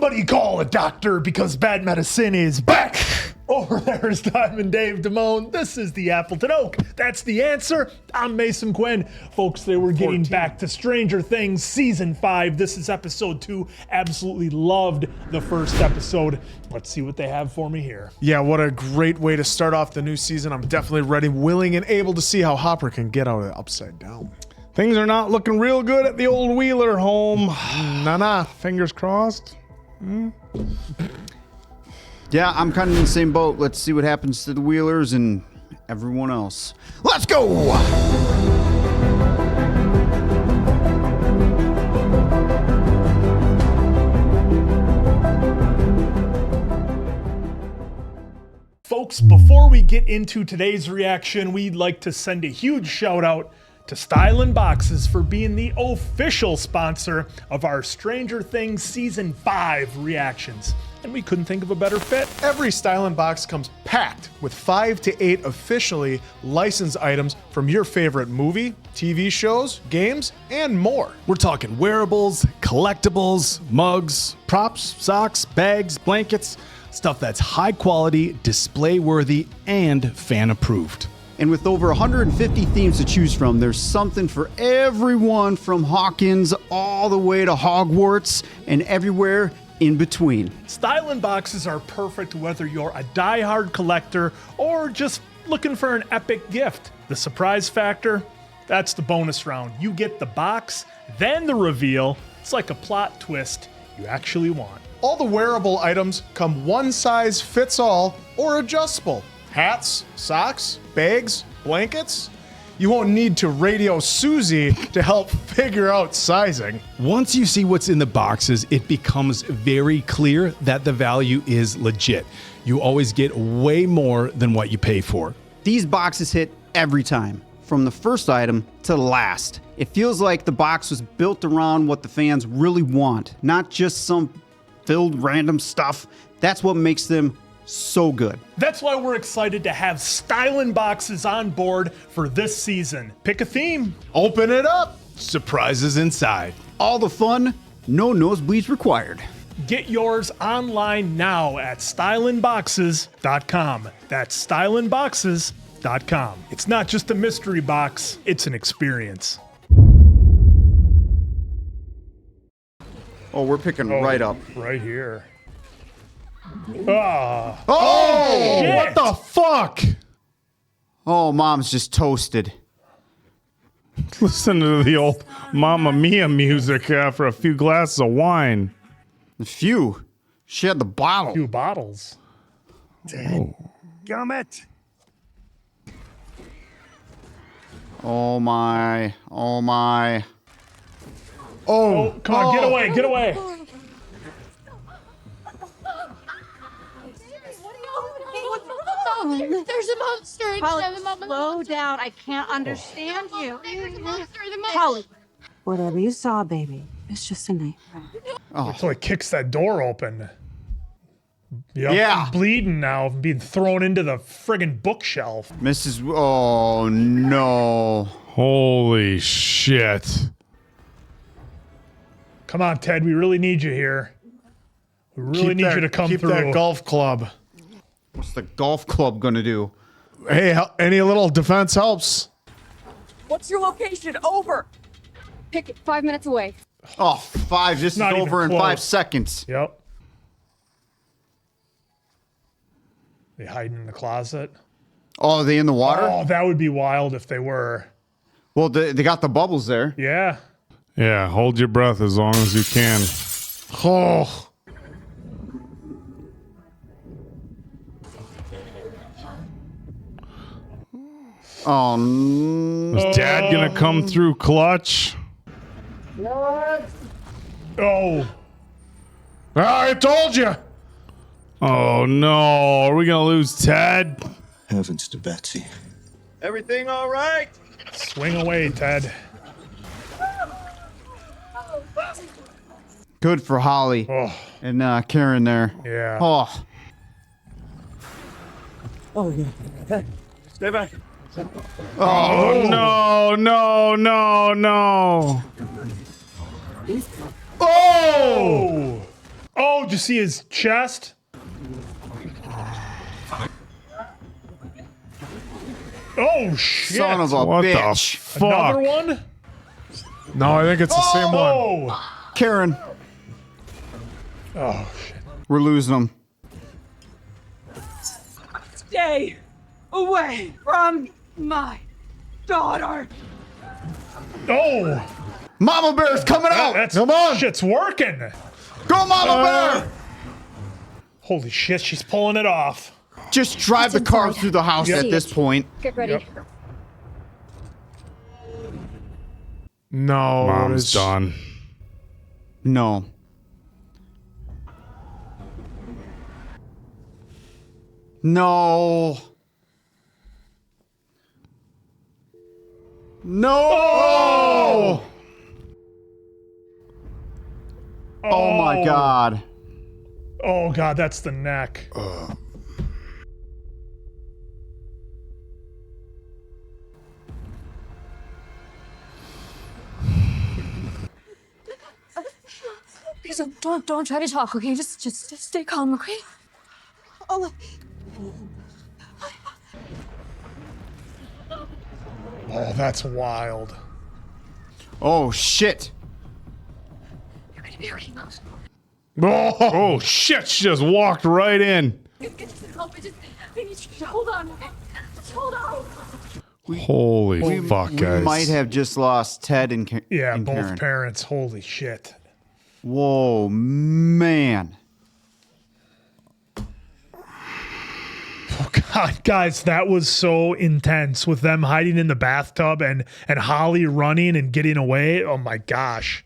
Somebody call a doctor because bad medicine is back. Over there is Diamond Dave Damone. This is the Appleton Oak. That's the answer. I'm Mason Quinn. Folks, they were getting back to Stranger Things Season 5. This is Episode 2. Absolutely loved the first episode. Let's see what they have for me here. Yeah, what a great way to start off the new season. I'm definitely ready, willing, and able to see how Hopper can get out of the upside down. Things are not looking real good at the old Wheeler home. Nah, fingers crossed. Yeah, I'm kind of in the same boat. Let's see what happens to the Wheelers and everyone else. Let's go! Folks, before we get into today's reaction, we'd like to send a huge shout out to Stylin' Boxes for being the official sponsor of our Stranger Things Season 5 reactions. And we couldn't think of a better fit. Every Stylin' box comes packed with 5 to 8 officially licensed items from your favorite movie, TV shows, games, and more. We're talking wearables, collectibles, mugs, props, socks, bags, blankets, stuff that's high quality, display worthy, and fan approved. And with over 150 themes to choose from, there's something for everyone from Hawkins all the way to Hogwarts and everywhere in between. Stylin' boxes are perfect whether you're a die-hard collector or just looking for an epic gift. The surprise factor, that's the bonus round. You get the box, then the reveal. It's like a plot twist you actually want. All the wearable items come one size fits all or adjustable. Hats, socks, bags, blankets. You won't need to radio Susie to help figure out sizing. Once you see what's in the boxes, it becomes very clear that the value is legit. You always get way more than what you pay for. These boxes hit every time, from the first item to the last. It feels like the box was built around what the fans really want, not just some filled random stuff. That's what makes them so good. That's why we're excited to have Stylin' Boxes on board for this season. Pick a theme. Open it up. Surprises inside. All the fun, no nosebleeds required. Get yours online now at stylinboxes.com. That's stylinboxes.com. It's not just a mystery box, it's an experience. Oh, we're picking right up. Right here. Ah. Oh, shit. what the fuck? Oh, Mom's just toasted. Listen to the old Mamma Mia music after a few glasses of wine. A few. She had the bottle. 2 bottles. Gummit. Oh my. Oh my. Oh, come on, get away, get away. There's a monster. Holly, slow down. I can't understand you. There's a monster. Holly, whatever you saw, baby, it's just a nightmare. So he kicks that door open. Yep, Yeah. he's bleeding now, being thrown into the friggin' bookshelf. Mrs. Oh, no. Holy shit. Come on, Ted, we really need you here. We really need you to come keep through. that golf club. What's the golf club gonna do? Hey, any little defense helps. What's your location? Over. Pick it 5 minutes away. Oh, 5. This is Not even over in close. 5 seconds. Yep. They hiding in the closet. Oh, are they in the water? Oh, that would be wild if they were. Well, they got the bubbles there. Yeah. Yeah, hold your breath as long as you can. Oh. Oh, no. Is Dad gonna come through clutch? Oh. I told you. Oh no, are we gonna lose Ted? Heavens to Betsy. Everything all right? Swing away, Ted. Good for Holly and Karen there. Yeah. Oh. Oh, yeah. Stay back. Oh no, no, no, no. Oh! Oh, did you see his chest? Oh shit! Son of a What the bitch. fuck? Another one? No, I think it's the same one. Oh! Karen, Oh shit! we're losing them. Stay away from my daughter. Oh! Mama Bear's coming out. That's Come on. shit's working. Go, Mama Bear. Holy shit! She's pulling it off. Just drive the car through the house Yep. at this point. Get ready. Yep. No. Mom's it's- done. No. No. No. Oh my God. Oh god, that's the neck. Please don't try to talk, okay? Just stay calm, okay? Oh, Oh, that's wild. Oh shit. you're gonna be okay, Mom. Oh shit! She just walked right in. Get some help. I need you to hold on, okay? Just hold on. Holy fuck, guys! We might have just lost Ted and, Yeah, and both Karen. parents. Holy shit. Whoa, man. Oh god, guys, that was so intense with them hiding in the bathtub and Holly running and getting away. Oh my gosh.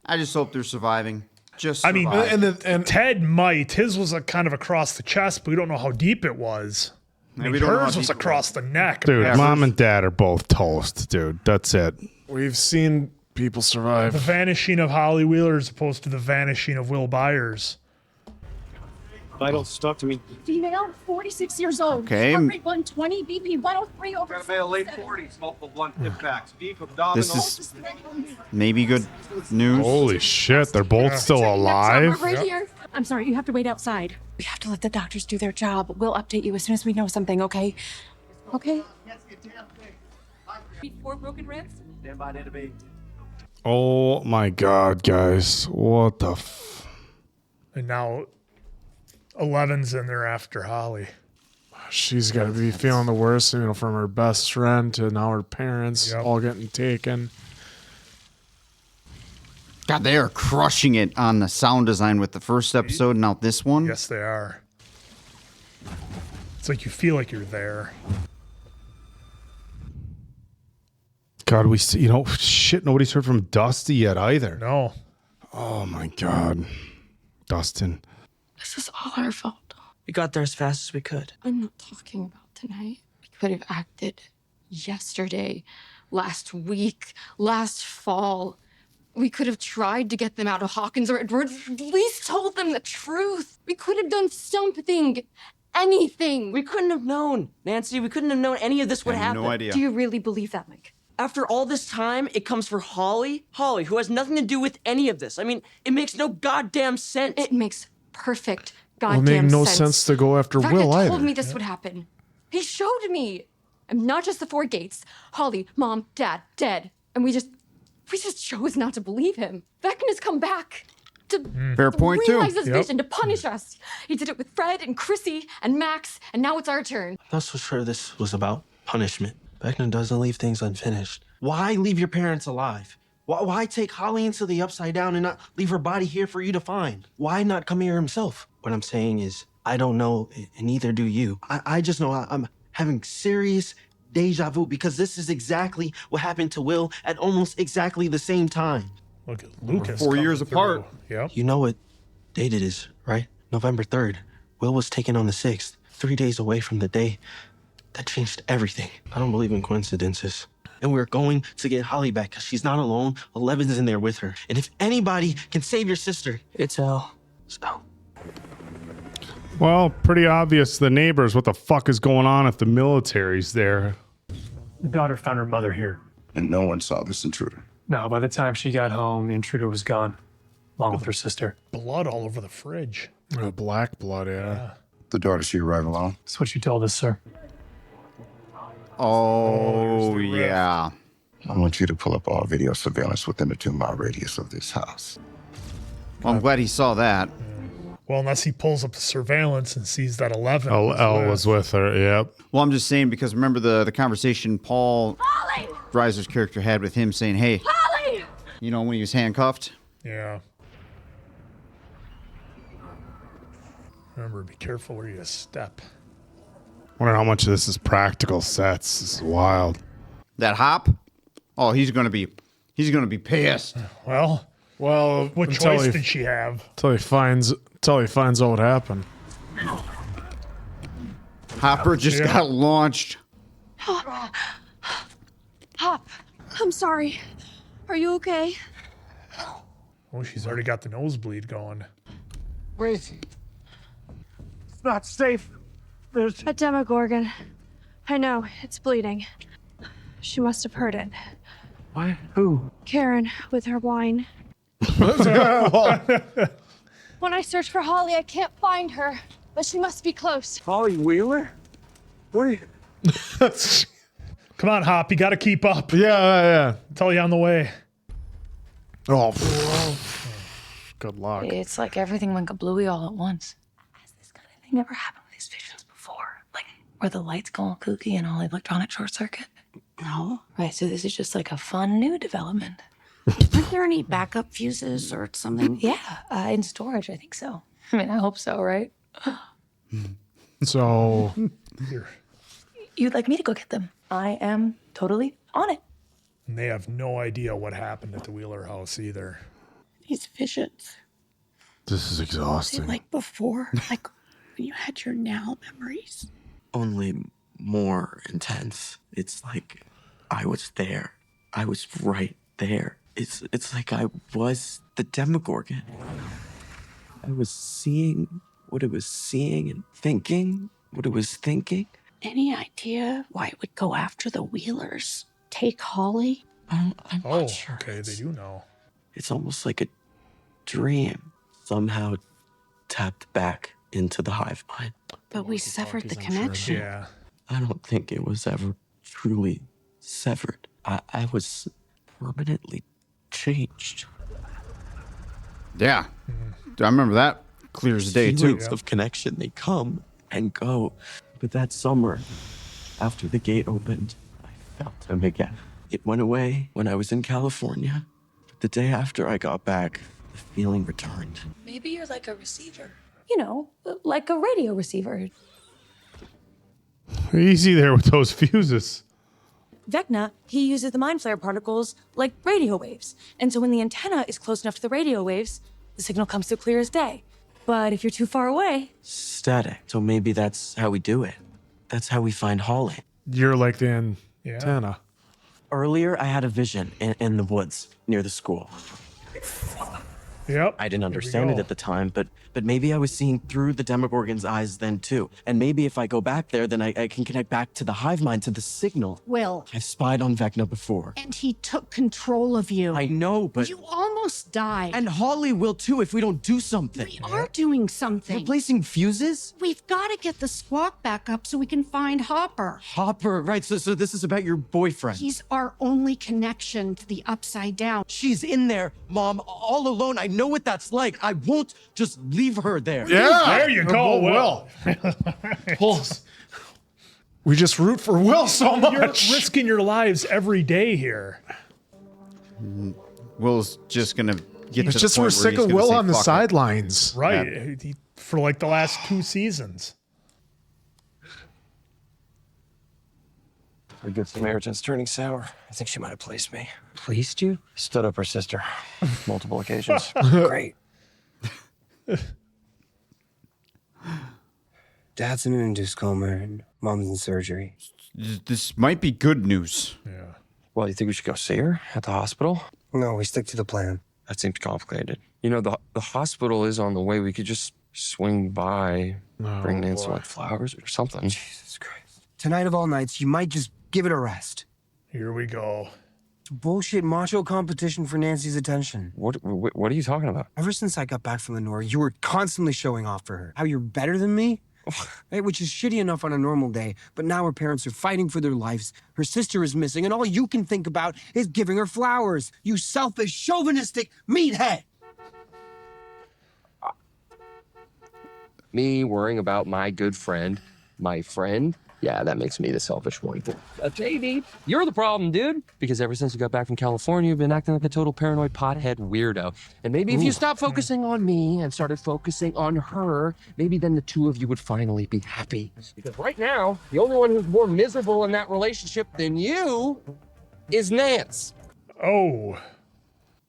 I just hope they're surviving. Just I mean, survive. And Ted might. His was kind of across the chest, but we don't know how deep it was. I mean, we don't know hers how was deep it across the neck. Dude, Yeah, mom and dad are both toast, dude. That's it. we've seen people The survive. vanishing of Holly Wheeler as opposed to the vanishing of Will Byers. Vitals, talk to me. Female, 46 years old. Okay. Heart rate 120, BP 103 over. Male, late 40s, multiple blunt impacts. Deep abdominal. This is maybe good news. Holy shit! They're both still alive. Right here. I'm sorry, you have to wait outside. We have to let the doctors do their job. We'll update you as soon as we know something, okay? Okay. Four broken ribs. Stand by to be. Oh my god, guys! What the? And now 11's in there after Holly. She's got to be feeling the worst, you know, from her best friend to now her parents Yep. all getting taken. God, they are crushing it on the sound design with the first episode and now this one. Yes, they are. It's like you feel like you're there. God, we see, shit. Nobody's heard from Dusty yet either. No. Oh my god, Dustin. This is all our fault. We got there as fast as we could. I'm not talking about tonight. We could have acted yesterday, last week, last fall. We could have tried to get them out of Hawkins or at least told them the truth. We could have done something, anything. We couldn't have known, Nancy. We couldn't have known any of this would I have happen. no idea. Do you really believe that, Mike? After all this time, it comes for Holly, who has nothing to do with any of this. I mean, it makes no goddamn sense. It makes perfect Well, it goddamn made no sense. sense to go after Vecna Will either. told me this would happen. He showed me. And not just the four gates. Holly, mom, dad, dead. And we just chose not to believe him. Vecna's come back to Fair point, too. realize his Yep. vision, to punish us. He did it with Fred and Chrissy and Max, and now it's our turn. I'm not so sure this was about punishment. Vecna doesn't leave things unfinished. Why leave your parents alive? Why take Holly into the Upside Down and not leave her body here for you to find? Why not come here himself? What I'm saying is, I don't know, and neither do you. I just know I'm having serious deja vu because this is exactly what happened to Will at almost exactly the same time. Look at Lucas. 4 coming years through. apart. Yep. You know what date it is, right? November 3rd. Will was taken on the 6th, 3 days away from the day that changed everything. I don't believe in coincidences. And we're going to get Holly back because she's not alone. 11's in there with her. And if anybody can save your sister, it's Elle. So, Well, pretty obvious. The neighbors. What the fuck is going on if the military's there? The daughter found her mother here. And no one saw this intruder. No, by the time she got home, the intruder was gone. along with her sister. Blood all over the fridge. Black blood, yeah. The daughter, she arrived alone? That's what you told us, sir. Oh, yeah. I want you to pull up all video surveillance within the 2-mile radius of this house. Well, I'm glad he saw that. Well, unless he pulls up the surveillance and sees that 11. Elle was with her, yep. Well, I'm just saying because remember the conversation Paul Reiser's character had with him saying, hey, Holly! you know, when he was handcuffed? Yeah. Remember, be careful where you step. Wonder how much of this is practical sets. This is wild. That hop? Oh, he's gonna be pissed. Well, what choice did she have? Until he finds out what happened. Hopper just got launched. Hop, I'm sorry. Are you okay? Oh, she's already got the nosebleed going. Where is he? It's not safe. There's A Demogorgon. I know, it's bleeding. She must have heard it. what? Who? Karen with her wine. When I search for Holly, I can't find her, but she must be close. Holly Wheeler? What are you? Come on, Hop, you got to keep up. Yeah. Tell you on the way. Oh, good luck. It's like everything went kablooey all at once. Has this kind of thing ever happened with these visions before? Like, where the lights go all kooky and all electronic short circuit? No. Right, so this is just like a fun new development. Aren't there any backup fuses or something? Yeah, in storage, I think so. I mean, I hope so, right? So... You'd like me to go get them? I am totally on it. And they have no idea what happened at the Wheeler house either. These visions. This is exhausting. Like before? Like when you had your now memories? Only more intense. It's like I was there. I was right there. It's like I was the Demogorgon. I was seeing what it was seeing and thinking what it was thinking. Any idea why it would go after the Wheelers? Take Holly? I'm not sure. Okay, they do know. It's almost like a dream. Somehow tapped back into the hive mind. But we severed the connection. Yeah. I don't think it was ever truly severed. I was permanently changed. Yeah. I remember that clear as day, too. Feelings of connection, they come and go. But that summer, after the gate opened, I felt him again. It went away when I was in California. But the day after I got back, the feeling returned. Maybe you're like a receiver. You know, like a radio receiver. Easy there with those fuses. Vecna, he uses the mind flare particles like radio waves. And so when the antenna is close enough to the radio waves, the signal comes through clear as day. But if you're too far away... Static. So maybe that's how we do it. That's how we find Holly. You're like the antenna. Earlier, I had a vision in the woods near the school. Yep. I didn't understand it at the time, but maybe I was seeing through the Demogorgon's eyes then too. And maybe if I go back there, then I can connect back to the hive mind, to the signal. Will. I've spied on Vecna before. And he took control of you. I know, but... You almost died. And Holly will too if we don't do something. We are doing something. Replacing fuses? We've got to get the squawk back up so we can find Hopper. Hopper, right, so this is about your boyfriend. He's our only connection to the Upside Down. She's in there, Mom, all alone. I know what that's like. I won't just leave her there. Yeah! There you go, Will. We just root for Will so much. You're risking your lives every day here. Will's just going to get to It's the just point we're where sick he's of gonna Will say, on the "Fuck it." sidelines. Right. For like the last 2 seasons. A good Samaritan's turning sour. I think she might have placed me. Placed you? Stood up her sister. Multiple occasions. Great. Dad's in an induced coma and Mom's in surgery. This might be good news. Yeah. Well, you think we should go see her at the hospital? No, we stick to the plan. That seems complicated. You know, the hospital is on the way. We could just swing by, bring in some like flowers or something. Jesus Christ. Tonight of all nights, you might just give it a rest. Here we go. Bullshit macho competition for Nancy's attention. What are you talking about? Ever since I got back from the North, you were constantly showing off for her. How you're better than me? Right, which is shitty enough on a normal day, but now her parents are fighting for their lives. Her sister is missing, and all you can think about is giving her flowers. You selfish, chauvinistic meathead! Me worrying about my good friend, my friend? Yeah, that makes me the selfish one. Baby, you're the problem, dude. Because ever since you got back from California, you've been acting like a total paranoid pothead weirdo. And maybe if you stopped focusing on me and started focusing on her, maybe then the two of you would finally be happy. Because right now, the only one who's more miserable in that relationship than you is Nance. Oh.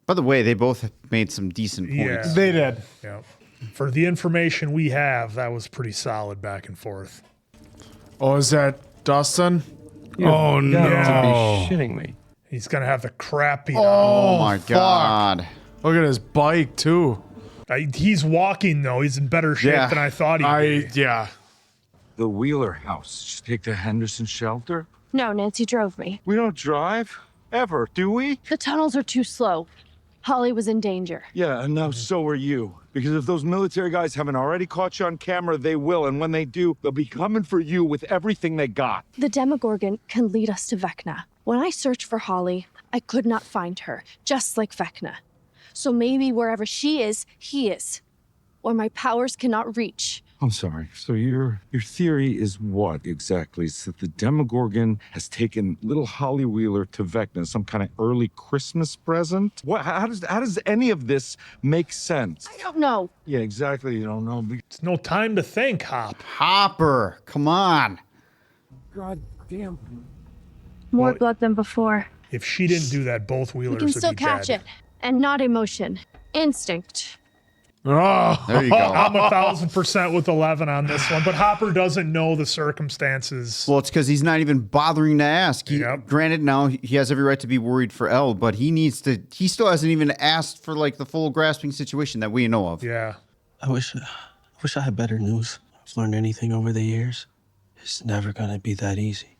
By the way, they both made some decent points. Yeah. They did. Yeah. For the information we have, that was pretty solid back and forth. Oh, is that Dustin? Oh, no. To be shitting me. He's going to have the crap beat Oh, my God. Look at his bike, too. He's walking, though. He's in better shape than I thought he'd be. Yeah. The Wheeler house. Just take the Henderson shelter? No, Nancy drove me. We don't drive. Ever, do we? The tunnels are too slow. Holly was in danger. Yeah, and now so are you. Because if those military guys haven't already caught you on camera, they will. And when they do, they'll be coming for you with everything they got. The Demogorgon can lead us to Vecna. When I searched for Holly, I could not find her, just like Vecna. So maybe wherever she is, he is. Or my powers cannot reach. I'm sorry. So your theory is what exactly? It's that the Demogorgon has taken little Holly Wheeler to Vecna, some kind of early Christmas present? What? How does any of this make sense? I don't know. Yeah, exactly. You don't know. It's no time to think, Hop. Hopper, come on. God damn. More blood than before. If she didn't do that, both We Wheelers can would still be catch dead. it. And not emotion. Instinct. Oh, there you go. I'm 1,000% with 11 on this one, but Hopper doesn't know the circumstances. Well, it's because he's not even bothering to ask. Granted, now he has every right to be worried for Elle, but he still hasn't even asked for like the full grasping situation that we know of. Yeah. I wish I had better news. I've learned anything over the years. It's never gonna be that easy.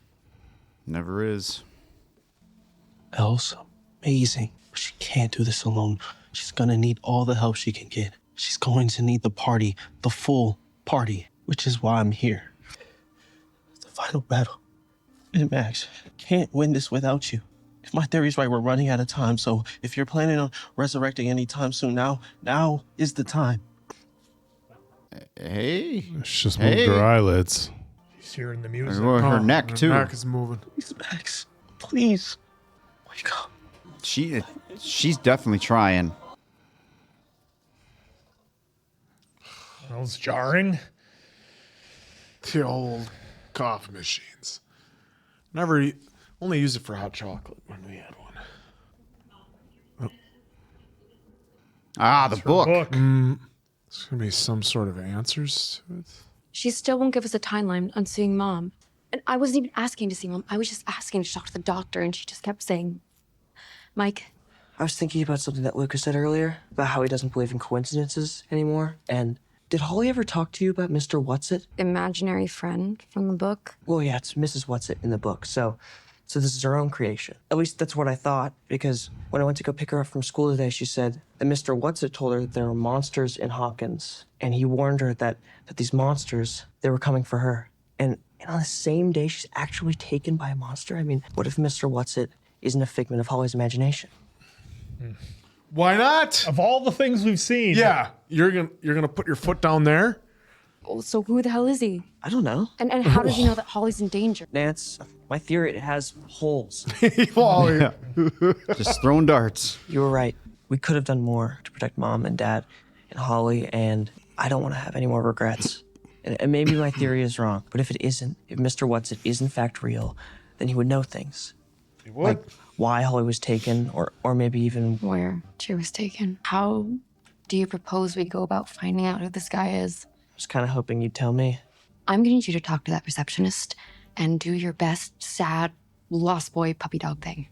Never is. Elle's amazing, but she can't do this alone. She's gonna need all the help she can get. She's going to need the party, the full party, which is why I'm here. The final battle. And Max, can't win this without you. If my theory's right, we're running out of time, so if you're planning on resurrecting anytime soon, now is the time. Hey. She's just moved her eyelids. She's hearing the music. Her neck, too. Her neck is moving. Please, Max, please, wake up. She's definitely trying. That was jarring. The old coffee machines. Only use it for hot chocolate when we had one. Ah, the book. There's going to be some sort of answers to it. She still won't give us a timeline on seeing Mom. And I wasn't even asking to see Mom. I was just asking to talk to the doctor, and she just kept saying, Mike. I was thinking about something that Lucas said earlier, about how he doesn't believe in coincidences anymore, and did Holly ever talk to you about Mr. Whatsit? Imaginary friend from the book? Well, yeah, it's Mrs. Whatsit in the book, so this is her own creation. At least that's what I thought, because when I went to go pick her up from school today, she said that Mr. Whatsit told her there were monsters in Hawkins, and he warned her that these monsters, they were coming for her. And on the same day, she's actually taken by a monster? I mean, what if Mr. Whatsit isn't a figment of Holly's imagination? Why not? Of all the things we've seen. Yeah, you're gonna put your foot down there? Oh, so who the hell is he? I don't know. And how does he know that Holly's in danger? Nance, my theory, it has holes. Just throwing darts. You were right. We could have done more to protect Mom and Dad and Holly, and I don't want to have any more regrets. And maybe my theory is wrong, but if it isn't, if Mr. Whatsit is in fact real, then he would know things. He would. Like why Holly was taken, or maybe even where she was taken. How do you propose we go about finding out who this guy is? I was kind of hoping you'd tell me. I'm gonna need you to talk to that receptionist and do your best sad lost boy puppy dog thing.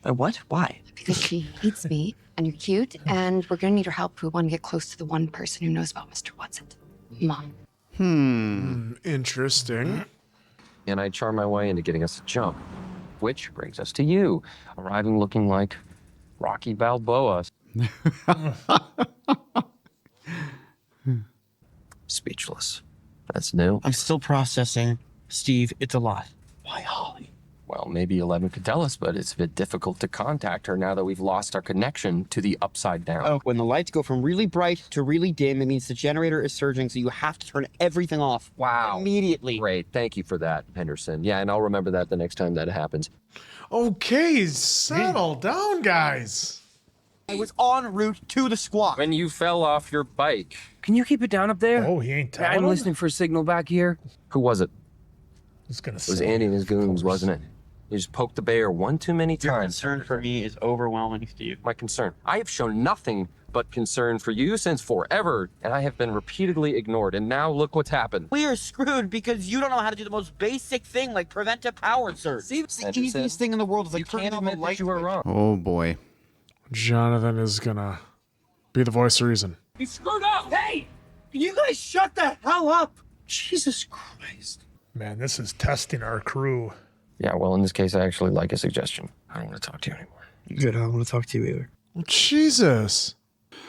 What? Why? Because she hates me, and you're cute, and we're gonna need her help if we want to get close to the one person who knows about Mr. Whatsit. Mom. Interesting. And I charm my way into getting us a jump. Which brings us to you, arriving looking like Rocky Balboa. Speechless. That's new. I'm still processing. Steve, it's a lot. Why Holly? Well, maybe Eleven could tell us, but it's a bit difficult to contact her now that we've lost our connection to the Upside Down. Oh, when the lights go from really bright to really dim, it means the generator is surging, so you have to turn everything off. Wow. Immediately. Great. Thank you for that, Henderson. Yeah, and I'll remember that the next time that happens. Okay, settle down, guys. I was en route to the squawk. When you fell off your bike. Can you keep it down up there? Oh, he ain't telling I'm him? listening for a signal back here. Who was it? He's gonna It was say, Andy and his goons, wasn't it? You just poked the bear one too many Your times. concern for me is overwhelming, Steve. My concern. I have shown nothing but concern for you since forever, and I have been repeatedly ignored. And now look what's happened. We are screwed because you don't know how to do the most basic thing like preventive power surge. See, it's the Henderson, easiest thing in the world is like you can't turning on the admit light. that you were wrong. Oh boy. Jonathan is gonna be the voice of reason. You screwed up! Hey! Can you guys shut the hell up? Jesus Christ. man, this is testing our crew. Yeah, well, in this case, I actually like a suggestion. I don't want to talk to you anymore. Good, I don't want to talk to you either. Jesus.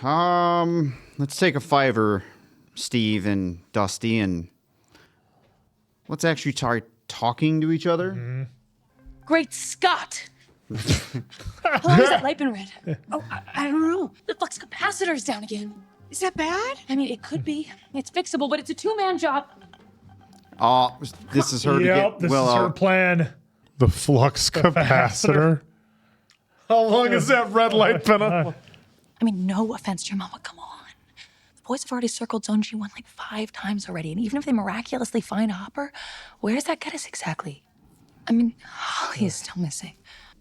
Let's take a $5, Steve and Dusty, and let's actually try talking to each other. Great Scott! How long has that light been red? Oh, I don't know. The flux capacitor's down again. Is that bad? I mean, it could be. It's fixable, but it's a two-man job. Oh, this is her to get this Will is her out. plan. The flux capacitor. How long has that red light been on? I mean, no offense to your mom, but come on. The boys have already circled Zone G1 like 5 times already, and even if they miraculously find Hopper, where does that get us exactly? I mean, Holly is still missing.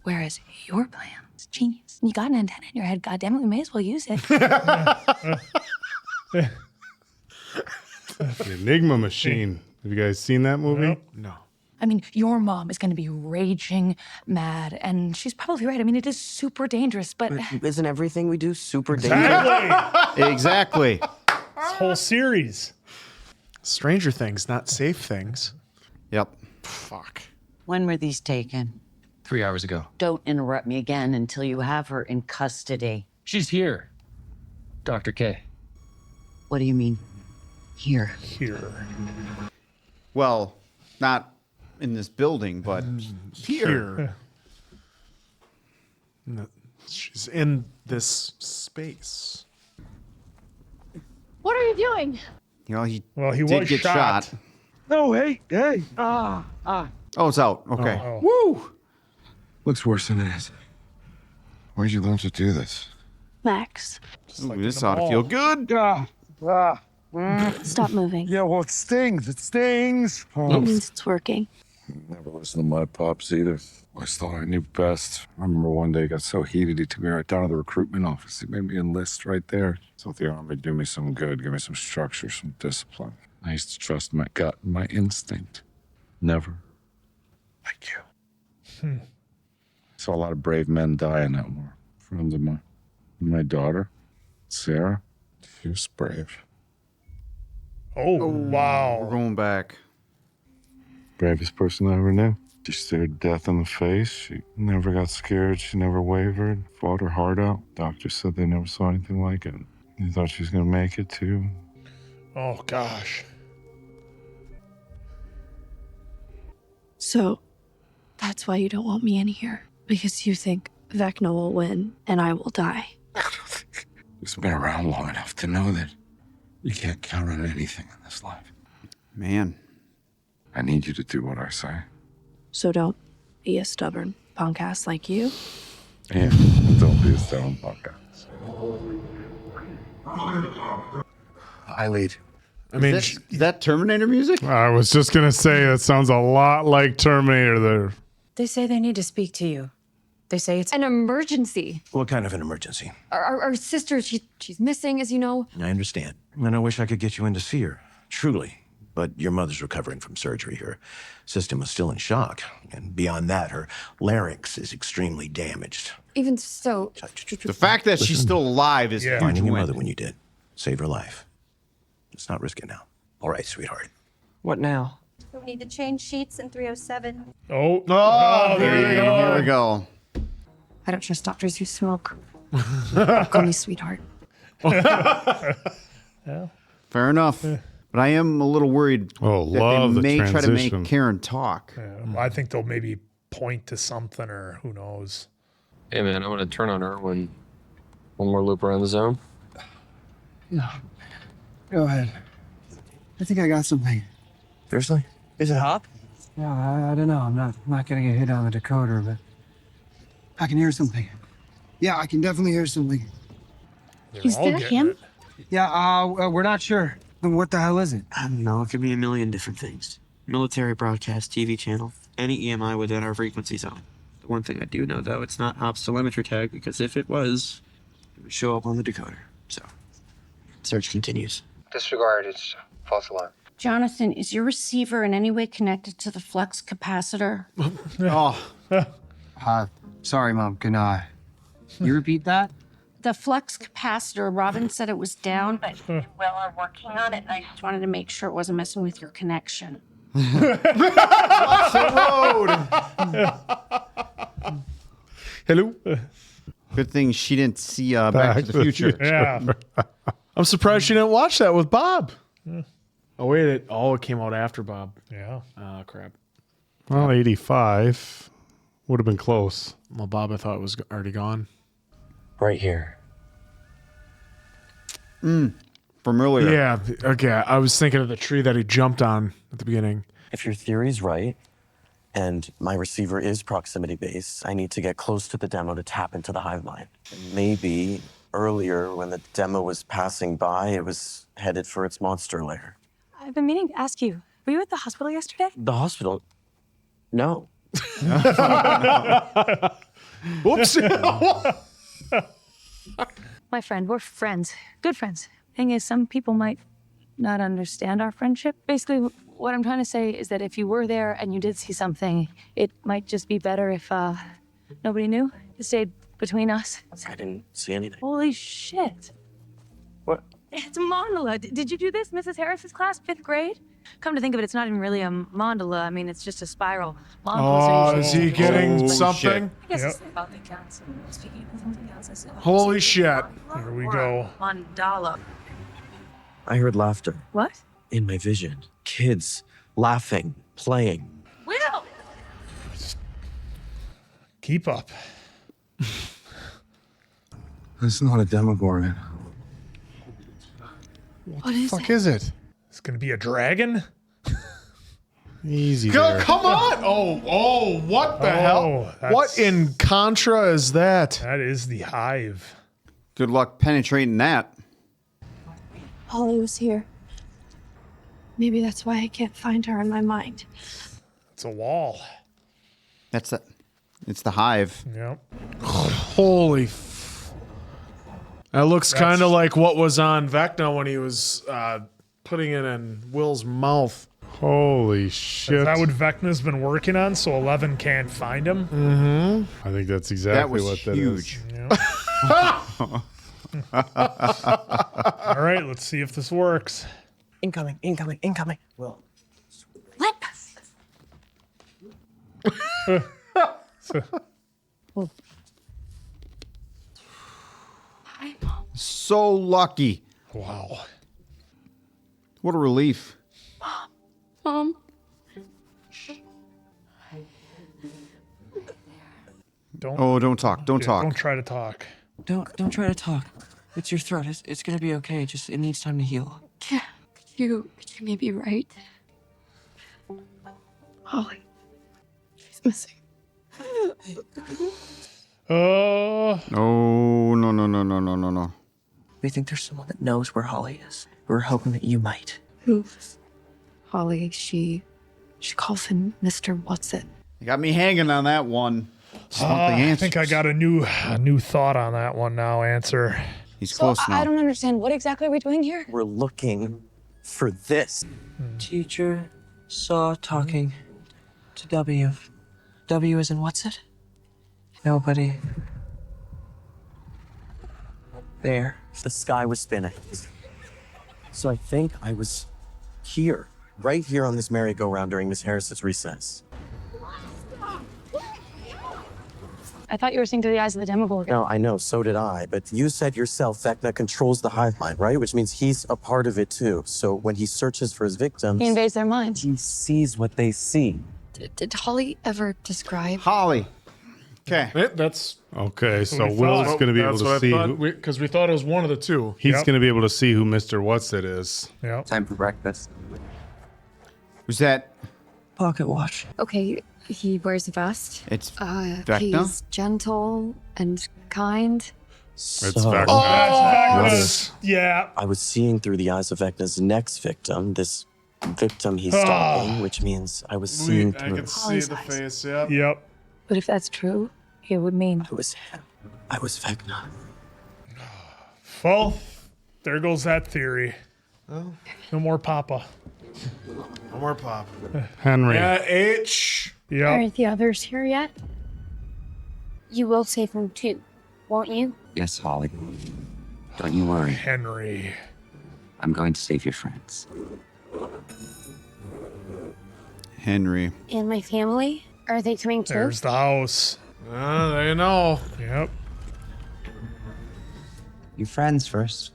Whereas your plan is genius. You got an antenna in your head, goddammit, we may as well use it. The Enigma Machine. Have you guys seen that movie? No. I mean, your mom is going to be raging mad, and she's probably right. I mean, it is super dangerous, but Isn't everything we do super dangerous? Exactly. Exactly. This whole series. Stranger Things, not safe things. Yep. Fuck. When were these taken? 3 hours ago. Don't interrupt me again until you have her in custody. She's here. Dr. K. What do you mean? Here. Here. Well, not in this building, but Here. No, she's in this space. What are you doing? you know, he He did was get shot. No, hey. Oh, it's out. Okay. Oh. Woo! Looks worse than it is. Where'd you learn to do this? Max, Ooh, this ought to feel good. stop moving. Yeah, well, it stings. It stings. It means it's working. Never listened to my pops either. I thought I knew best. I remember one day he got so heated he took me right down to the recruitment office. He made me enlist right there. Thought the army would do me some good, give me some structure, some discipline. I used to trust my gut and my instinct. Never like you. Saw a lot of brave men die in that war. Friends of mine. My daughter, Sarah, she was brave. Oh, We're wow. going back. Bravest person I ever knew. She stared death in the face. She never got scared. She never wavered. Fought her heart out. Doctors said they never saw anything like it. They thought she was going to make it, too. Oh, gosh. So, that's why you don't want me in here. Because you think Vecna will win and I will die. Just been around long enough to know that you can't count on anything in this life. Man. I need you to do what I say. So don't be a stubborn punkass like you. Yeah, don't be a stone bucket. I lead. I mean, Is that Terminator music? I was just going to say, that sounds a lot like Terminator there. They say they need to speak to you. They say it's An emergency. What kind of an emergency? Our sister, she's missing, as you know. I understand. And I wish I could get you in to see her. Truly. But your mother's recovering from surgery. Her system was still in shock. And beyond that, her larynx is extremely damaged. Even so, The fact that she's still alive is a huge Finding your win. mother when you did. Save her life. Let's not risk it now. All right, sweetheart. What now? So we need to change sheets in 307. Oh, there you go. Here we go. I don't trust doctors who smoke. Call me sweetheart. Fair enough. But I am a little worried that they may try to make Karen talk. I think they'll maybe point to something or who knows. Hey man, I want to turn on Irwin. One more loop around the zone. No. Go ahead. I think I got something. Seriously? Is it Hawke? Yeah, I don't know. I'm not getting a hit on the decoder, but I can hear something. Yeah, I can definitely hear something. Is that him? Yeah, we're not sure. What the hell is it? I don't know. It could be a million different things. Military broadcast, TV channel, any EMI within our frequency zone. The one thing I do know, though, it's not Hop's telemetry tag, because if it was, it would show up on the decoder. So, search continues. Disregard, it's false alarm. Jonathan, is your receiver in any way connected to the flux capacitor? Sorry, Mom. Can you repeat that? The flux capacitor, Robin said it was down, but you and Will are working on it, and I just wanted to make sure it wasn't messing with your connection. Watch the road. Hello. Good thing she didn't see Back to the Future. Yeah. I'm surprised she didn't watch that with Bob. Oh, wait. It came out after Bob. Yeah. Oh, crap. Well, 85 would have been close. Well, Bob, I thought was already gone. Right here. From earlier. Yeah. Okay. I was thinking of the tree that he jumped on at the beginning. If your theory's right, and my receiver is proximity based, I need to get close to the demo to tap into the hive mind. And maybe earlier when the demo was passing by, it was headed for its monster lair. I've been meaning to ask you, were you at the hospital yesterday? The hospital? No. Whoops. My friend, we're friends. Good friends. Thing is, some people might not understand our friendship. Basically, what I'm trying to say is that if you were there and you did see something, it might just be better if nobody knew. It stayed between us. I didn't see anything. Holy shit. What? It's a mandala. Did you do this, Mrs. Harris's class, 5th grade? Come to think of it, it's not even really a mandala. I mean, it's just a spiral. Oh, is he getting something? I guess it's about the counts. Speaking of something else, I said, Holy shit. Here we go. mandala. I heard laughter What? in my vision. Kids laughing, playing. Will! Keep up. It's not a Demogorgon. What is Fuck is it? It's going to be a dragon? Easy Go, there. come on! Oh, what the hell? that's- What in Contra is that? That is the hive. Good luck penetrating that. Holly was here. Maybe that's why I can't find her in my mind. It's a wall. It's the hive. Yep. Holy That looks kind of like what was on Vecna when he was putting it in Will's mouth. Holy shit. Is that what Vecna's been working on so 11 can't find him? Mm-hmm. I think that's exactly was what huge. that is. All right, let's see if this works. Incoming, incoming, incoming. Will. What? So lucky. Wow. What a relief. Mom. Don't talk. Don't talk. Don't try to talk. Don't try to talk. It's your throat. It's gonna be okay. Just it needs time to heal. Could you maybe write? Holly. She's missing. Oh. No. We think there's someone that knows where Holly is. We're hoping that you might. Who? Holly, she calls him Mr. What's-It. You got me hanging on that one. Just want the I answers. think I got a new thought on that one now. Answer. He's So close I now. don't understand. What exactly are we doing here? We're looking for this. Teacher saw talking to W. W as in what's it? Nobody. There. The sky was spinning. So I think I was here. right here on this merry-go-round during Miss Harris's recess. I thought you were seeing through the eyes of the Demogorgon. No, I know, so did I. But you said yourself Vecna controls the hive mind, right? Which means he's a part of it too. So when he searches for his victims, He invades their minds. he sees what they see. Did Holly ever describe? Holly. Okay. That's Okay, so we Will's thought. going to be able That's to what I see. thought, because we thought it was one of the two. He's Yep. going to be able to see who Mr. What's-It is. Yeah. Time for breakfast. Who's that? Pocket watch. Okay, he wears a vest. It's Vecna? He's gentle and kind. It's Vecna. Vecna's. Yeah. I was seeing through the eyes of Vecna's next victim, this victim he's stalking, which means I was seeing I through. could see the face, yeah. Yep. But if that's true, it would mean I was him. I was Vecna. Well, there goes that theory. Oh. No more Papa. No more pop. Henry. Yeah, H. Yep. Aren't the others here yet? You will save him too, won't you? Yes, Holly. Don't you worry. Henry. I'm going to save your friends. Henry. And my family? Are they coming too? There's the house. There you know. Yep. Your friends first.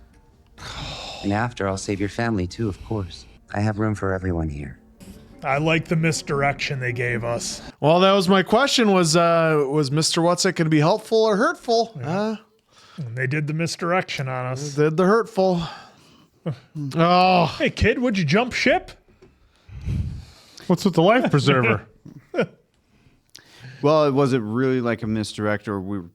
And after, I'll save your family too, of course. I have room for everyone here. I like the misdirection they gave us. Well, that was my question. Was Mr. What's-It going to be helpful or hurtful? And they did the misdirection on us. Did the hurtful. Oh. Hey, kid, would you jump ship? What's with the life preserver? Well, was it really like a misdirect, or were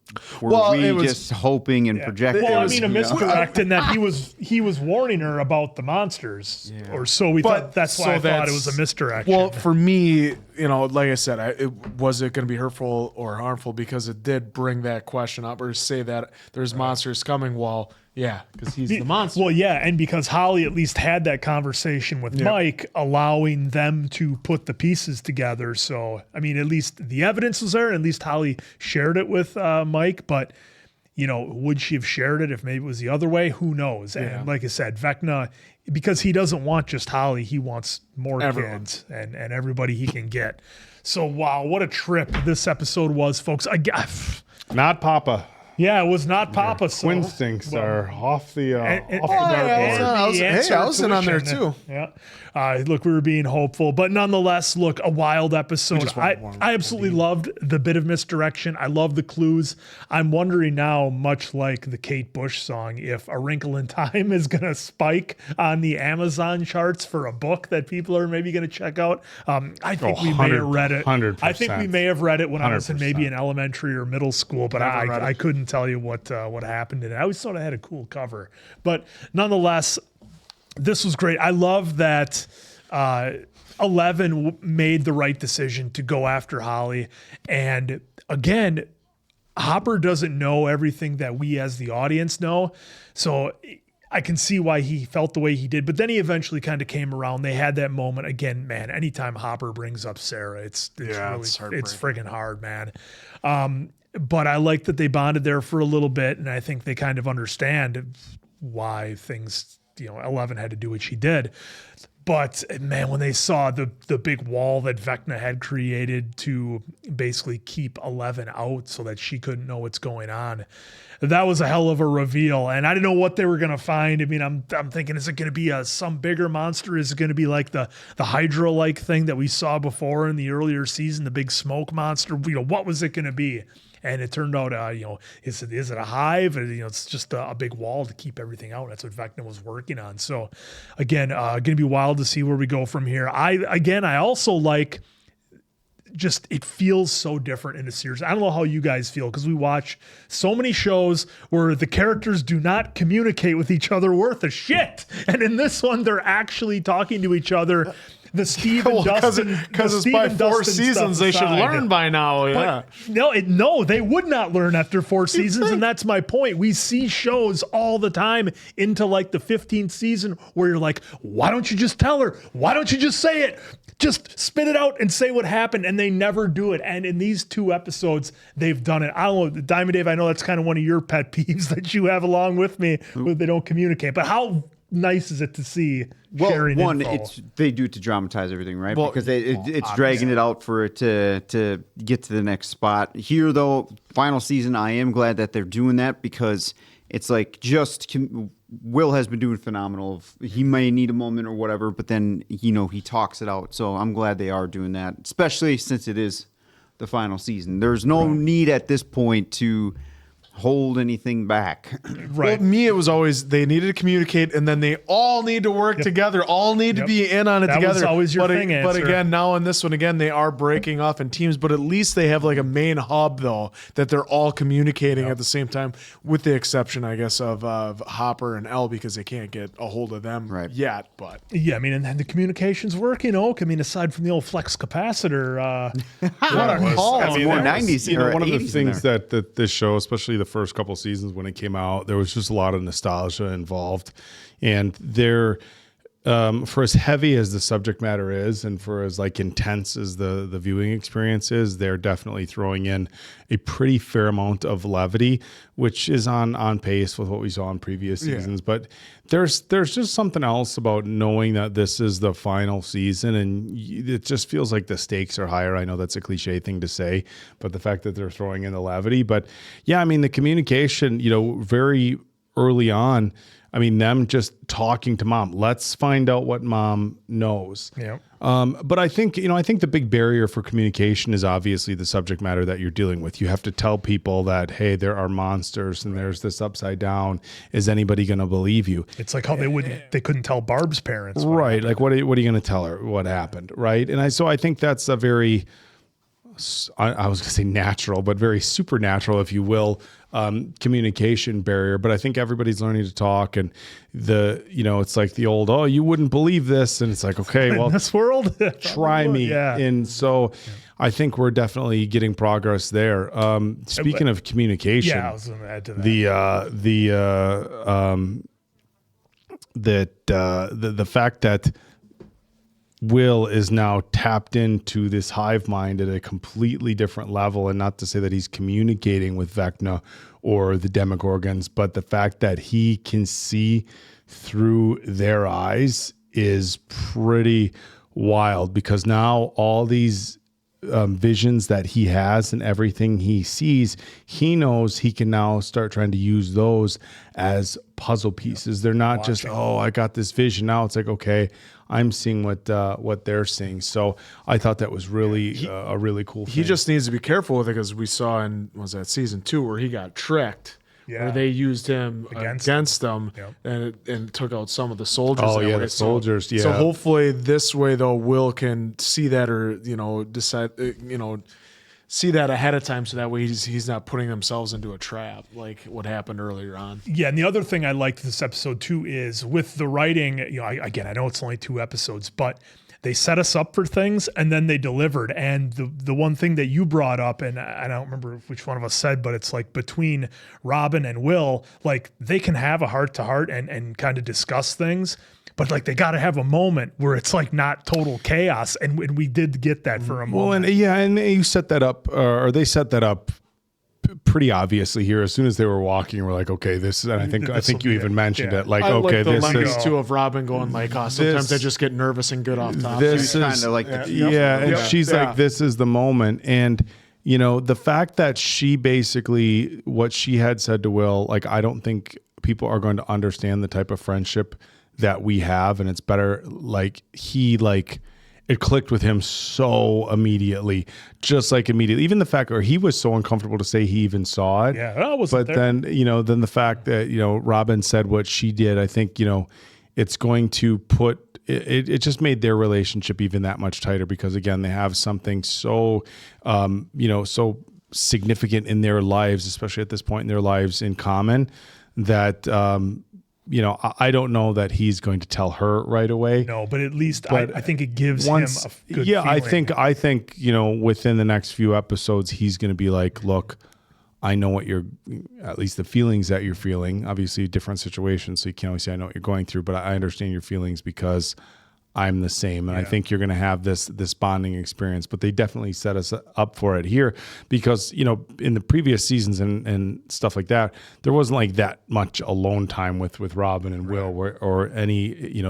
Well, we it was- just hoping and projecting? Well, I mean, a misdirect in that he was warning her about the monsters, or so we thought. That's why I thought it was a misdirection. Well, for me, like I said, was it going to be hurtful or harmful, because it did bring that question up, or say that there's monsters coming. Well, yeah, because he's the monster. Well, yeah, and because Holly at least had that conversation with Mike, allowing them to put the pieces together. So, I mean, at least the evidence was there, and at least Holly shared it with Mike. But, would she have shared it if maybe it was the other way? Who knows? Yeah. And like I said, Vecna, because he doesn't want just Holly, he wants more Everyone. kids and everybody he can get. So, wow, what a trip this episode was, folks. Not Papa. Yeah, it was not Papa. So, Instincts are off the dark I was in on there tuition. too. Yeah. Look, we were being hopeful, but nonetheless, look, a wild episode. I absolutely loved the bit of misdirection. I love the clues. I'm wondering now, much like the Kate Bush song, if A Wrinkle in Time is going to spike on the Amazon charts for a book that people are maybe going to check out. I think we may have read it. 100%. I think we may have read it when I was in 100%. maybe in elementary or middle school, but Never read it. I couldn't tell you what happened in it. I always thought it had a cool cover, but nonetheless, this was great. I love that 11 made the right decision to go after Holly, and again, Hopper doesn't know everything that we as the audience know, so I can see why he felt the way he did, but then he eventually kind of came around. They had that moment again, man. Anytime Hopper brings up Sarah, it's friggin' hard, man. But I like that they bonded there for a little bit, and I think they kind of understand why things, 11 had to do what she did. But man, when they saw the big wall that Vecna had created to basically keep 11 out so that she couldn't know what's going on, that was a hell of a reveal. And I didn't know what they were going to find. I mean, I'm thinking, is it going to be some bigger monster? Is it going to be like the Hydra-like thing that we saw before in the earlier season, the big smoke monster? What was it going to be? And it turned out, is it a hive? It's just a big wall to keep everything out. That's what Vecna was working on. So, again, going to be wild to see where we go from here. I also like just, it feels so different in a series. I don't know how you guys feel, because we watch so many shows where the characters do not communicate with each other worth a shit. And in this one, they're actually talking to each other. The Steve and Dustin, because it's by 4 seasons, they should learn by now. Yeah. But no, they would not learn after 4 seasons, and that's my point. We see shows all the time into like the 15th season where you're like, why don't you just tell her? Why don't you just say it? Just spit it out and say what happened, and they never do it. And in these 2 episodes, they've done it. I don't know, Diamond Dave, I know that's kind of one of your pet peeves that you have along with me, where they don't communicate. But how nice is it to see Well, sharing one, info? they do it to dramatize everything, right? Well, Because it's dragging it out for it to get to the next spot. Here, though, final season, I am glad that they're doing that because it's like Will has been doing phenomenal. He may need a moment or whatever, but then, he talks it out. So I'm glad they are doing that, especially since it is the final season. There's no need at this point to hold anything back. Right. Well, me, it was always they needed to communicate, and then they all need to work together. All need to be in on it That together. was always your thing, But answer. again, now in this one, again, they are breaking off in teams. But at least they have like a main hub, though, that they're all communicating at the same time, with the exception, I guess, of Hopper and Elle because they can't get a hold of them yet. But Yeah, I mean, and the communication's working, Oak. I mean, aside from the old flex capacitor, what a call. That's more 90s You know, or one of the 80s in things there. that this show, especially the first couple seasons when it came out, there was just a lot of nostalgia involved, and there, for as heavy as the subject matter is, and for as like intense as the viewing experience is, they're definitely throwing in a pretty fair amount of levity, which is on pace with what we saw in previous seasons. But there's just something else about knowing that this is the final season, and it just feels like the stakes are higher. I know that's a cliche thing to say, but the fact that they're throwing in the levity, but yeah, I mean the communication, very early on. I mean, them just talking to mom. Let's find out what mom knows. Yeah. But I think the big barrier for communication is obviously the subject matter that you're dealing with. You have to tell people that, hey, there are monsters and there's this upside down. Is anybody going to believe you? It's like how they couldn't tell Barb's parents. Right. Like, what are you going to tell her what happened? Right. And I think that's a very, I was going to say natural, but very supernatural, if you will, communication barrier. But I think everybody's learning to talk, and it's like the old, oh, you wouldn't believe this. And it's like, okay, well, in this world, try me. Yeah. And so I think we're definitely getting progress there. Speaking of communication, I was going to add to that. The fact that Will is now tapped into this hive mind at a completely different level, and not to say that he's communicating with Vecna or the Demogorgons, but the fact that he can see through their eyes is pretty wild, because now all these visions that he has and everything he sees, he knows he can now start trying to use those as puzzle pieces. They're not just, oh, I got this vision. Now it's like, okay, I'm seeing what they're seeing. So I thought that was really a really cool thing. he just needs to be careful with it, because we saw in, was that season 2 where he got tricked. Yeah. Where they used him against them, and it took out some of the soldiers. Oh, that yeah, way. the soldiers, So yeah. hopefully this way, though, Will can see that, or decide, see that ahead of time, so that way he's not putting themselves into a trap like what happened earlier on. Yeah, and the other thing I liked this episode too is with the writing. I know it's only 2 episodes, but they set us up for things and then they delivered. And the one thing that you brought up, and I don't remember which one of us said, but it's like between Robin and Will, like they can have a heart to heart and kind of discuss things, but like they got to have a moment where it's like not total chaos. And we did get that for a moment. Well, and you set that up, or they set that up pretty obviously here. As soon as they were walking, we're like, okay, this is, and I think you even mentioned it. Like, I okay, like the this language is too of Robin going like, sometimes I just get nervous and good off top. This is and she's like, this is the moment. And the fact that she basically, what she had said to Will, like, I don't think people are going to understand the type of friendship that we have, and it's better, like, it clicked with him so immediately, even the fact, or he was so uncomfortable to say he even saw it. Yeah, I wasn't but there. then the fact that, Robin said what she did, I think, it's going to put, it just made their relationship even that much tighter, because again, they have something so, so significant in their lives, especially at this point in their lives, in common, that, I don't know that he's going to tell her right away. No, but at least I think it gives him a good I feeling. think within the next few episodes, he's going to be like, look, I know what at least the feelings that you're feeling. Obviously, different situations, so you can't always say I know what you're going through, but I understand your feelings because I'm the same. And I think you're going to have this bonding experience, but they definitely set us up for it here because, in the previous seasons and stuff like that, there wasn't like that much alone time with Robin and Will or any,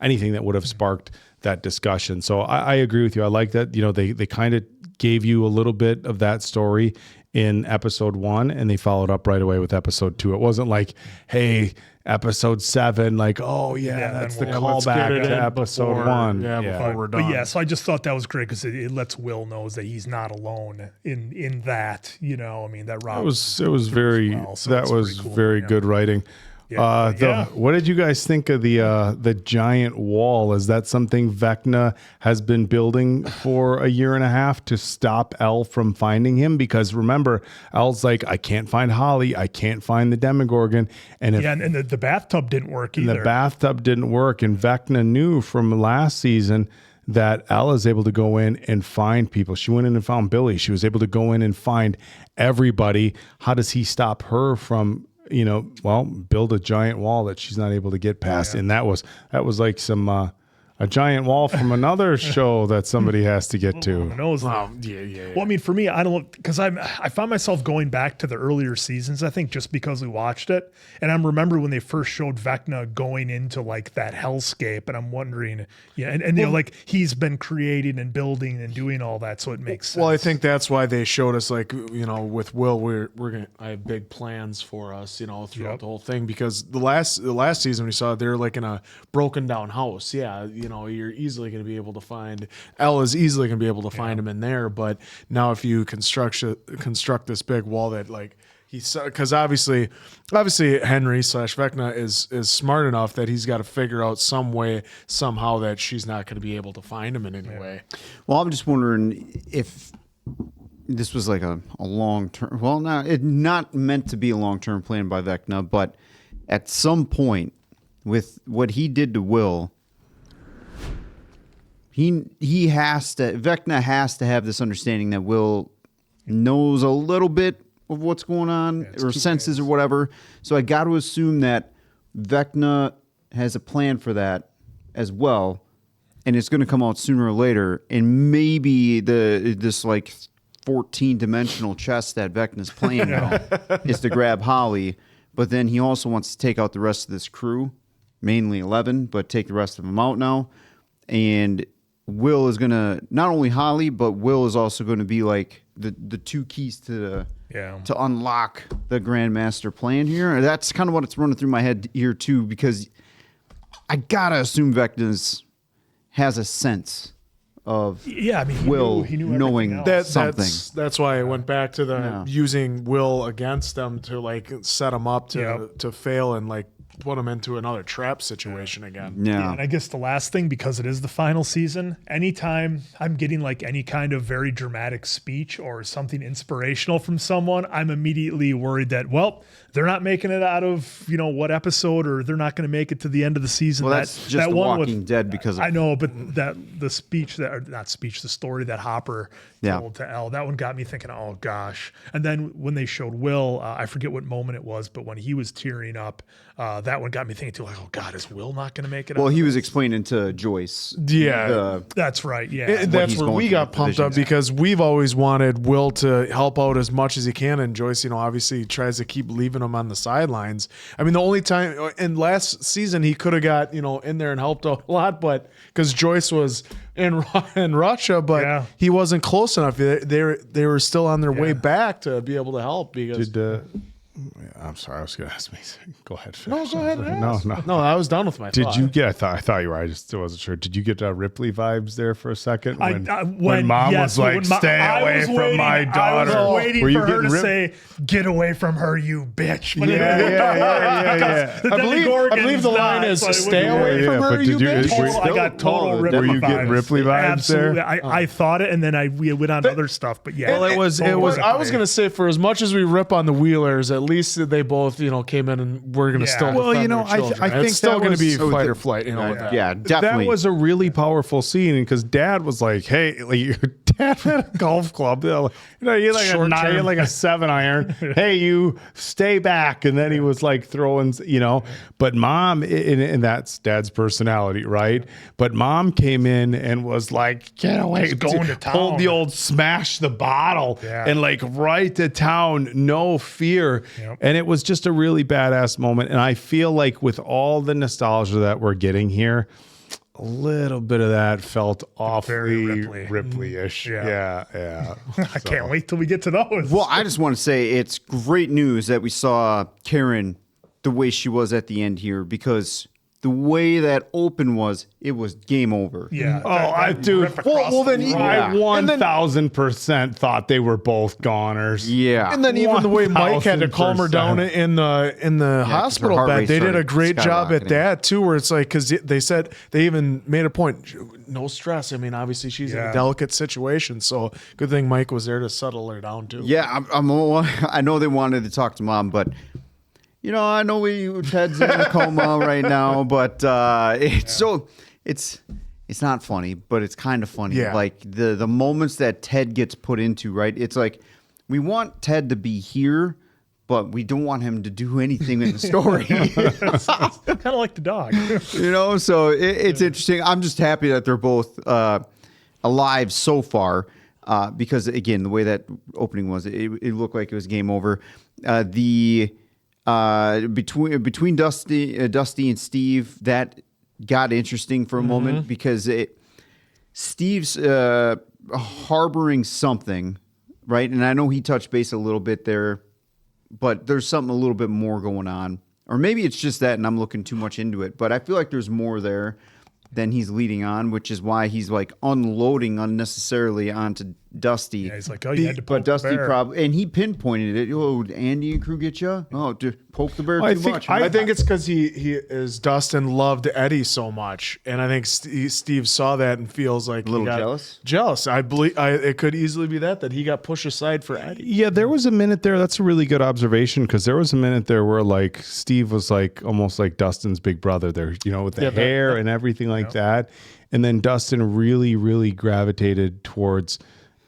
anything that would have sparked that discussion. So I agree with you. I like that, they kind of gave you a little bit of that story in episode 1 and they followed up right away with episode 2. It wasn't like, hey, episode 7, like, oh yeah, that's the callback to episode 1. Before we're done. But so I just thought that was great because it lets Will knows that he's not alone in that. That Rob. It was very that was cool, very good writing. What did you guys think of the giant wall? Is that something Vecna has been building for a year and a half to stop Elle from finding him? Because remember, Elle's like, I can't find Holly, I can't find the Demogorgon, and the bathtub didn't work either. The bathtub didn't work, and Vecna knew from last season that Elle is able to go in and find people. She went in and found Billy. She was able to go in and find everybody. How does he stop her from build a giant wall that she's not able to get past? And that was like some a giant wall from another show that somebody has to get to. Well, for me, I don't, because I found myself going back to the earlier seasons, I think, just because we watched it. And I remember when they first showed Vecna going into like that hellscape, and I'm wondering, he's been creating and building and doing all that, so it makes sense. Well, I think that's why they showed us, like, with Will, I have big plans for us, throughout the whole thing, because the last season we saw they're like in a broken down house. You're easily going to be able to find Elle is easily going to be able to find him in there. But now if you construct this big wall that, like, because obviously Henry / Vecna is smart enough that he's got to figure out some way somehow that she's not going to be able to find him in any way. Well, I'm just wondering if this was like a long term. Well, not meant to be a long term plan by Vecna, but at some point with what he did to Will. Vecna has to have this understanding that Will knows a little bit of what's going on or senses or whatever. So I got to assume that Vecna has a plan for that as well, and it's going to come out sooner or later. And maybe this like 14-dimensional chess that Vecna's playing now is to grab Holly, but then he also wants to take out the rest of this crew, mainly 11, but take the rest of them out now. And Will is going to, not only Holly, but Will is also going to be like the two keys to unlock the Grandmaster plan here. And that's kind of what it's running through my head here too, because I got to assume Vecna has a sense of Will he knew knowing something. That's why I went back to the using Will against them to like set him up to fail and like put him into another trap situation again. Yeah. And I guess the last thing, because it is the final season, anytime I'm getting like any kind of very dramatic speech or something inspirational from someone, I'm immediately worried that, well, they're not making it out of, what episode, or they're not going to make it to the end of the season. Well, that's just that The one Walking Dead because of, I know, but the story that Hopper told to Elle, that one got me thinking, oh gosh. And then when they showed Will, I forget what moment it was, but when he was tearing up, that one got me thinking too, like, oh God, is Will not going to make it? Well, he was explaining to Joyce. Yeah, that's right. Yeah, that's where we got pumped up because we've always wanted Will to help out as much as he can, and Joyce, obviously tries to keep leaving him on the sidelines. I mean, the only time in last season he could have got in there and helped out a lot, but because Joyce was in Russia, but he wasn't close enough. They were still on their way back to be able to help because. I'm sorry, I was going to ask me. Go ahead. No, go ahead. No, I was done with my thought. Did you get? I thought you were. I just wasn't sure. Did you get Ripley vibes there for a second when Mom was like, "Stay away from my daughter"? I was waiting for her to say, "Get away from her, you bitch." But yeah. I believe the line is, "Stay away from her, you bitch." I got total Ripley vibes. Were you getting Ripley vibes Absolutely. there? I thought it, and then we went on to other stuff. But yeah, well, it was. I was going to say, for as much as we rip on the Wheelers, at least they both, came in and we're going to still defend their children. I think it's still going to be fight or flight, with that. Yeah, definitely. That was a really powerful scene because Dad was like, "Hey, at a golf club. You know, you're like Short term. you're like a 7-iron. Hey, you stay back. And then he was like throwing, you know. But mom, and that's dad's personality, right? But mom came in and was like, get away. Going to town. Pulled the old smash the bottle and like right to town, no fear. Yep. And it was just a really badass moment. And I feel like with all the nostalgia that we're getting here, a little bit of that felt awfully Ripley-ish. Yeah. I can't wait till we get to those. Well, I just want to say it's great news that we saw Karen the way she was at the end here, because the way that open was, it was game over. Yeah. Dude. Well, then I 1,000% thought they were both goners. Yeah. And then even the way Mike had to calm her down in the hospital heart bed, rate they did a started great job at skyrocketing. that too, where it's like, because they said, they even made a point, no stress. I mean, obviously she's in a delicate situation, so good thing Mike was there to settle her down too. Yeah, I know they wanted to talk to mom, but you know, I know Ted's in a coma right now, but it's not funny, but it's kind of funny. Yeah. Like the moments that Ted gets put into, right? It's like we want Ted to be here, but we don't want him to do anything in the story. Kind of like the dog. You know, so it's interesting. I'm just happy that they're both alive so far, because again, the way that opening was, it looked like it was game over. Between Dusty and Steve, that got interesting for a moment, because Steve's harboring something, right? And I know he touched base a little bit there, but there's something a little bit more going on. Or maybe it's just that and I'm looking too much into it, but I feel like there's more there than he's leading on, which is why he's like unloading unnecessarily onto Dusty. Yeah, he's like, oh, you had to poke but Dusty the bear. probably, and he pinpointed it. Oh, Andy and crew get you? Oh, just poke the bear too much. I think it's because he is Dustin loved Eddie so much, and I think Steve saw that and feels like a little jealous. Jealous. I believe it could easily be that he got pushed aside for Eddie. Yeah, there was a minute there. That's a really good observation, because there was a minute there where like Steve was like almost like Dustin's big brother there, you know, with the hair and everything like that. And then Dustin really, really gravitated towards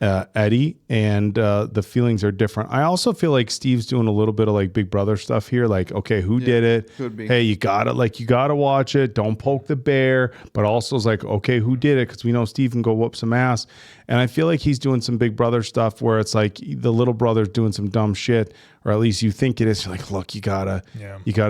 Eddie, and the feelings are different. I also feel like Steve's doing a little bit of like big brother stuff here. Like, okay, who did it? Could be. Hey, you gotta watch it. Don't poke the bear. But also it's like, okay, who did it? Because we know Steve can go whoop some ass. And I feel like he's doing some big brother stuff where it's like the little brother's doing some dumb shit, or at least you think it is. You're like, look, you gotta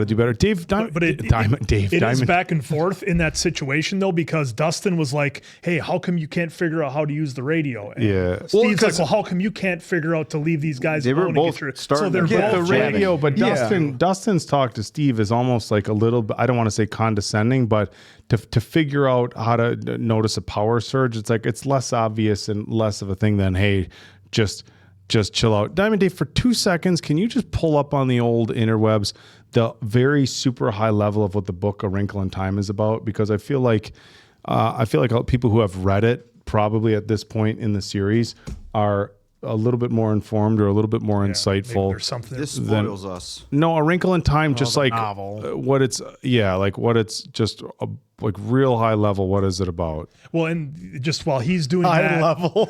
do better. Dave, It is back and forth in that situation though, because Dustin was like, hey, how come you can't figure out how to use the radio? And Steve's like, well, how come you can't figure out to leave these guys They were alone? both So they're the both radio, jamming. but Dustin's talk to Steve is almost like a little bit, I don't want to say condescending, but to figure out how to notice a power surge, it's like it's less obvious and less of a thing than, hey, just chill out. Diamond Dave, for 2 seconds, can you just pull up on the old interwebs the very super high level of what the book A Wrinkle in Time is about? Because I feel like people who have read it probably at this point in the series are a little bit more informed or a little bit more insightful. There's something This spoils us. No, A Wrinkle in Time, just the like novel. what it's just like real high level. What is it about? Well, and just while he's doing High that, level.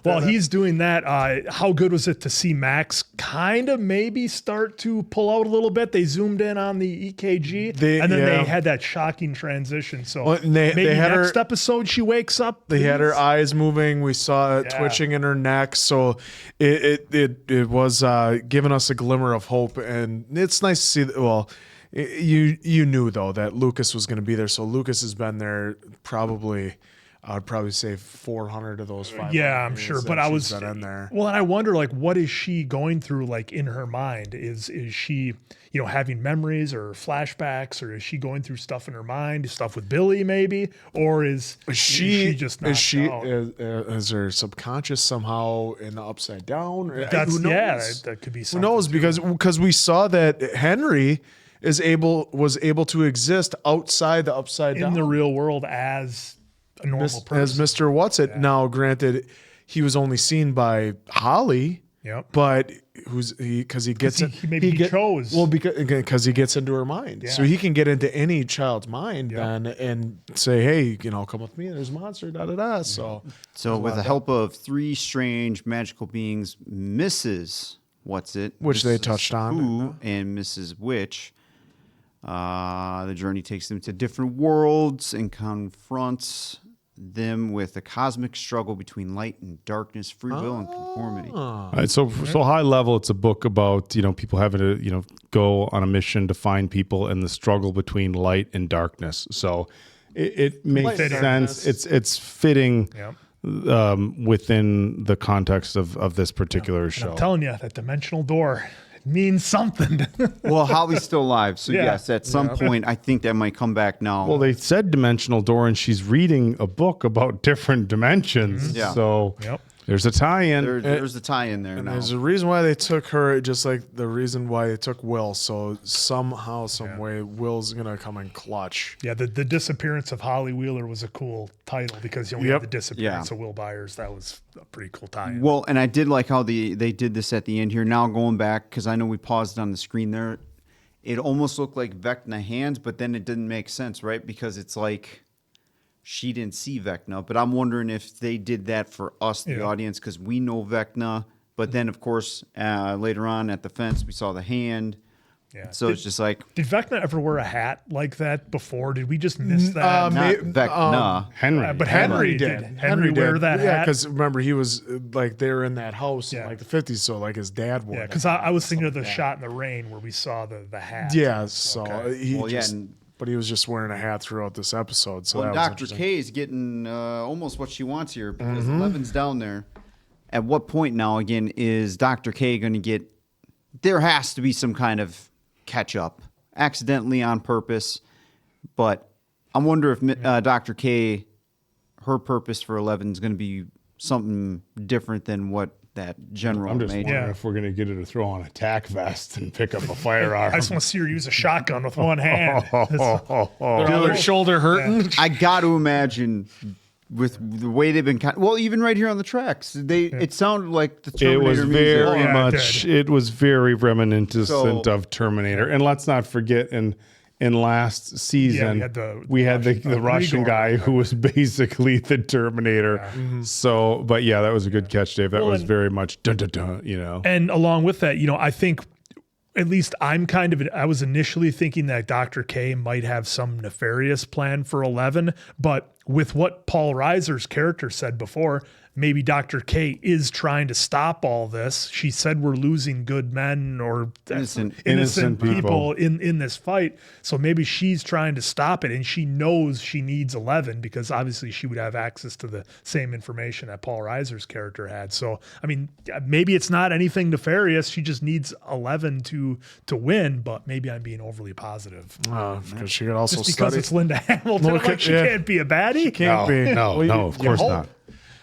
while he's doing that, how good was it to see Max kind of maybe start to pull out a little bit? They zoomed in on the EKG, and then they had that shocking transition. So Well, and they maybe had next episode she wakes up. They had her eyes moving. We saw it twitching in her neck. So it was giving us a glimmer of hope, and it's nice to see. You knew though that Lucas was going to be there. So Lucas has been there probably. I would probably say 400 of those 500. Yeah, I'm sure. But I was in there. Well, and I wonder, like, what is she going through, like, in her mind? Is she, having memories or flashbacks, or is she going through stuff in her mind, stuff with Billy maybe, or is she just knocked out? Is her subconscious somehow in the upside down? That's, Who knows? that could be Who something. knows? Because we saw that Henry was able to exist outside the upside down in the real world as a normal person. As Mr. What's-It. Now, granted, he was only seen by Holly, Yep. But because he gets it, he chose. Well, because he gets into her mind, so he can get into any child's mind then and say, hey, come with me. There's a monster. Da da da. So with the help of 3 strange magical beings, Mrs. which they touched on, Who and Mrs. Witch. The journey takes them to different worlds and confronts them with a cosmic struggle between light and darkness, free will and conformity. All right, so high level, it's a book about people having to go on a mission to find people and the struggle between light and darkness. So it makes sense. It's fitting within the context of this particular show. I'm telling you, that dimensional door means something. Well, Holly's still alive, so yes, at some point, I think that might come back now. Well, they said dimensional door, and she's reading a book about different dimensions. Mm-hmm. Yeah. So there's a tie-in. There's a tie-in there and now. there's a reason why they took her, just like the reason why they took Will. So somehow, some way, Will's gonna come in clutch. Yeah, the disappearance of Holly Wheeler was a cool title because we had the disappearance of Will Byers. That was a pretty cool tie-in. Well, and I did like how they did this at the end here. Now going back, because I know we paused on the screen there, it almost looked like Vecna hands, but then it didn't make sense, right? Because it's like she didn't see Vecna, but I'm wondering if they did that for us, the audience, because we know Vecna. But then, of course, later on at the fence, we saw the hand. Yeah. So it's just like, did Vecna ever wear a hat like that before? Did we just miss that? Not Vecna. Henry. But Henry did. Henry wear that hat? Yeah, because remember, he was like, they were in that house in like the 50s, so like his dad wore it. Yeah, because I was thinking of the shot in the rain where we saw the hat. Yeah, so he but he was just wearing a hat throughout this episode. So that was Dr. K is getting almost what she wants here because Eleven's down there. At what point now, again, is Dr. K going to get... There has to be some kind of catch-up, accidentally on purpose. But I wonder if Dr. K, her purpose for 11 is going to be something different than what that general I'm just made. wondering if we're going to get her to throw on a tack vest and pick up a firearm. I just want to see her use a shotgun with one hand. her shoulder hurting. I got to imagine with the way they've been, even right here on the tracks, it sounded like the Terminator. It was very music. much. It was very reminiscent of Terminator. And let's not forget, in last season, we had the Russian guy who was basically the Terminator. So, but yeah, that was a good catch, Dave. That was very much dun dun dun. And along with that, I think, at least I was initially thinking that Dr. K might have some nefarious plan for 11, but with what Paul Reiser's character said before, maybe Dr. K is trying to stop all this. She said we're losing good men or innocent people in this fight. So maybe she's trying to stop it, and she knows she needs 11 because obviously she would have access to the same information that Paul Reiser's character had. So, I mean, maybe it's not anything nefarious. She just needs 11 to win, but maybe I'm being overly positive. Because she could also just because it's Linda Hamilton, she can't be a baddie? She can't be. No, of course not.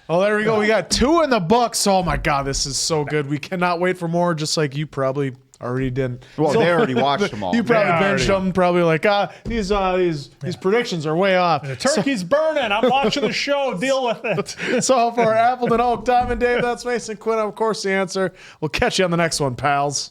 Oh, there we go. We got 2 in the books. Oh my God, this is so good. We cannot wait for more. Just like you probably already did. Well, they already watched them all. You probably binged them. Probably like, these predictions are way off. The turkey's burning. I'm watching the show. Deal with it. So for Appleton, Oak, Diamond Dave, that's Mason Quinn. Of course, the answer. We'll catch you on the next one, pals.